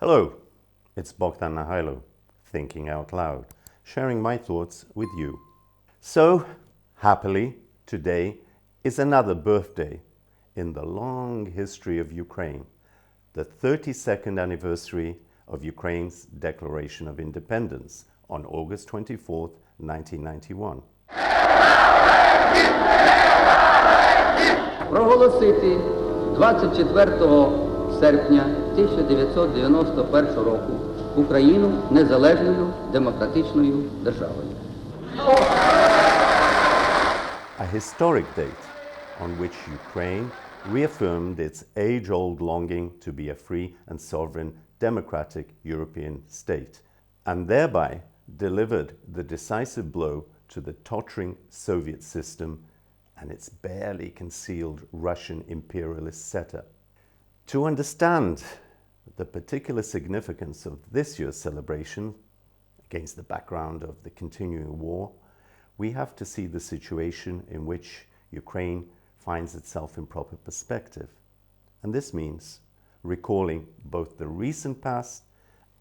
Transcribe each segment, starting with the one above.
Hello, it's Bohdan Nahaylo, thinking out loud, sharing my thoughts with you. So, happily, today is another birthday in the long history of Ukraine, the 32nd anniversary of Ukraine's Declaration of Independence on August 24th, 1991. Проголосити 24 серпня 1991 року Україну незалежною демократичною державою. A historic date on which Ukraine reaffirmed its age-old longing to be a free and sovereign democratic European state, and thereby delivered the decisive blow to the tottering Soviet system and its barely concealed Russian imperialist setup. To understand the particular significance of this year's celebration against the background of the continuing war, we have to see the situation in which Ukraine finds itself in proper perspective. And this means recalling both the recent past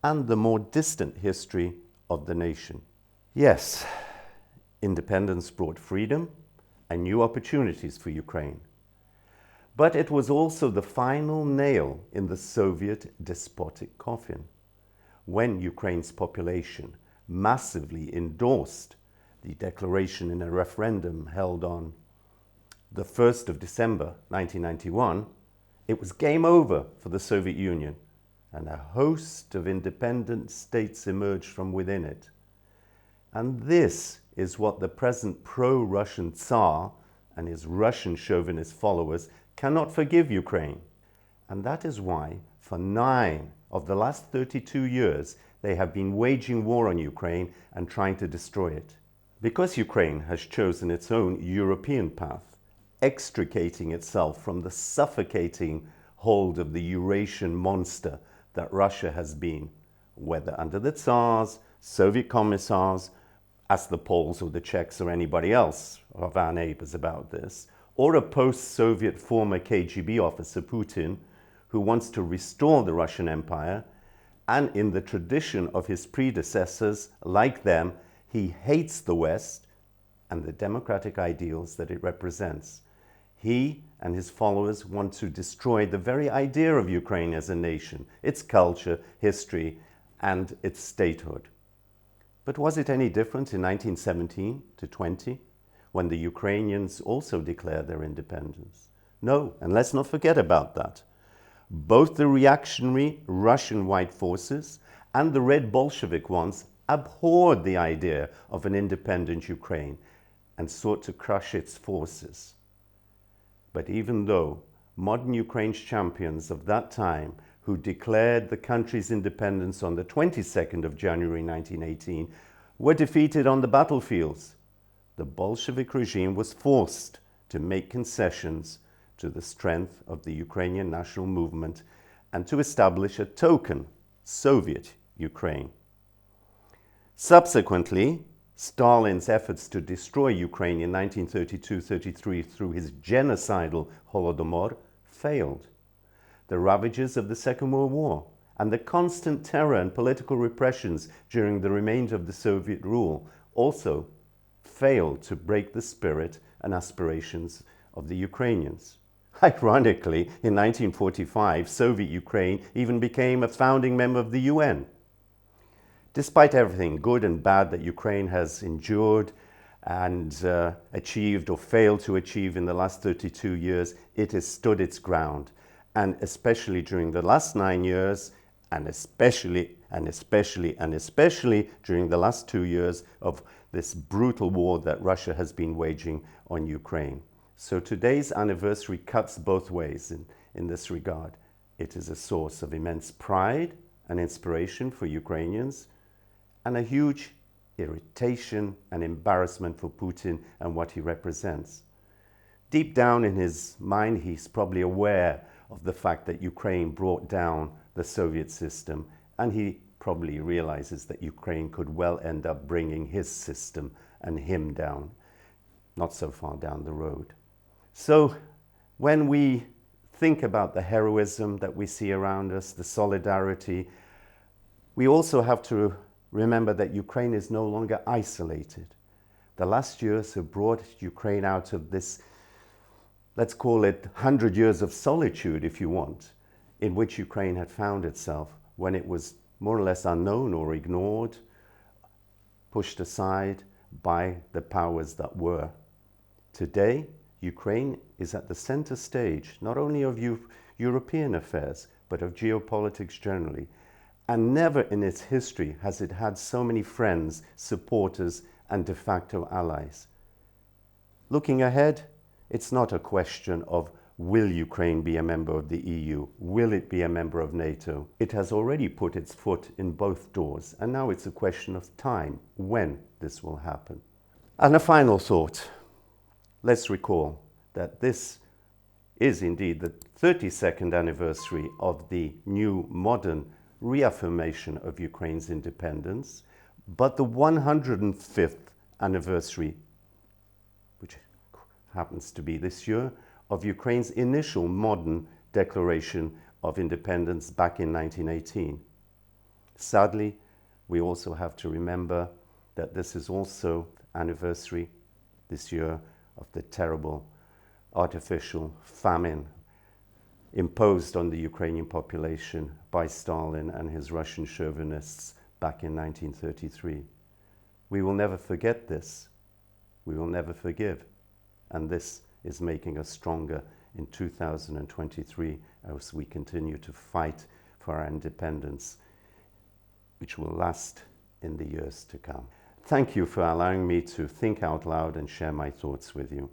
and the more distant history of the nation. Yes, independence brought freedom and new opportunities for Ukraine. But it was also the final nail in the Soviet despotic coffin, when Ukraine's population massively endorsed the declaration in a referendum held on the 1st of December 1991, it was game over for the Soviet Union, and a host of independent states emerged from within it. And this is what the present pro-Russian Tsar and his Russian chauvinist followers cannot forgive Ukraine. And that is why, for 9 of the last 32 years, they have been waging war on Ukraine and trying to destroy it. Because Ukraine has chosen its own European path, extricating itself from the suffocating hold of the Eurasian monster that Russia has been, whether under the Tsars, Soviet commissars, ask the Poles or the Czechs or anybody else of our neighbors about this, or a post-Soviet former KGB officer, Putin, who wants to restore the Russian Empire, and in the tradition of his predecessors, like them, he hates the West and the democratic ideals that it represents. He and his followers want to destroy the very idea of Ukraine as a nation, its culture, history, and its statehood. But was it any different in 1917 to 20, when the Ukrainians also declared their independence? No, and let's not forget about that. Both the reactionary Russian white forces and the red Bolshevik ones abhorred the idea of an independent Ukraine and sought to crush its forces. But even though modern Ukraine's champions of that time, who declared the country's independence on the 22nd of January 1918, were defeated on the battlefields, the Bolshevik regime was forced to make concessions to the strength of the Ukrainian national movement and to establish a token Soviet Ukraine. Subsequently, Stalin's efforts to destroy Ukraine in 1932-33 through his genocidal Holodomor failed. The ravages of the Second World War and the constant terror and political repressions during the remainder of the Soviet rule also failed to break the spirit and aspirations of the Ukrainians. Ironically, in 1945, Soviet Ukraine even became a founding member of the UN. Despite everything good and bad that Ukraine has endured and achieved or failed to achieve in the last 32 years, it has stood its ground. And especially during the last 9 years, and especially during the last 2 years of this brutal war that Russia has been waging on Ukraine. So today's anniversary cuts both ways in this regard. It is a source of immense pride and inspiration for Ukrainians, and a huge irritation and embarrassment for Putin and what he represents. Deep down in his mind, he's probably aware of the fact that Ukraine brought down the Soviet system, and he probably realizes that Ukraine could well end up bringing his system and him down, not so far down the road. So when we think about the heroism that we see around us, the solidarity, We also have to remember that Ukraine is no longer isolated. The last years have brought Ukraine out of this, let's call it 100 years of solitude, if you want, in which Ukraine had found itself when it was more or less unknown or ignored, pushed aside by the powers that were. Today, Ukraine is at the center stage, not only of European affairs, but of geopolitics generally. And never in its history has it had so many friends, supporters, and de facto allies. Looking ahead, it's not a question of will Ukraine be a member of the EU? Will it be a member of NATO? It has already put its foot in both doors, and now it's a question of time when this will happen. And a final thought. Let's recall that this is indeed the 32nd anniversary of the new modern reaffirmation of Ukraine's independence, but the 105th anniversary, which happens to be this year, of Ukraine's initial modern declaration of independence back in 1918. Sadly, we also have to remember that this is also anniversary this year of the terrible artificial famine imposed on the Ukrainian population by Stalin and his Russian chauvinists back in 1933. We will never forget this. We will never forgive. And this is making us stronger in 2023 as we continue to fight for our independence, which will last in the years to come. Thank you for allowing me to think out loud and share my thoughts with you.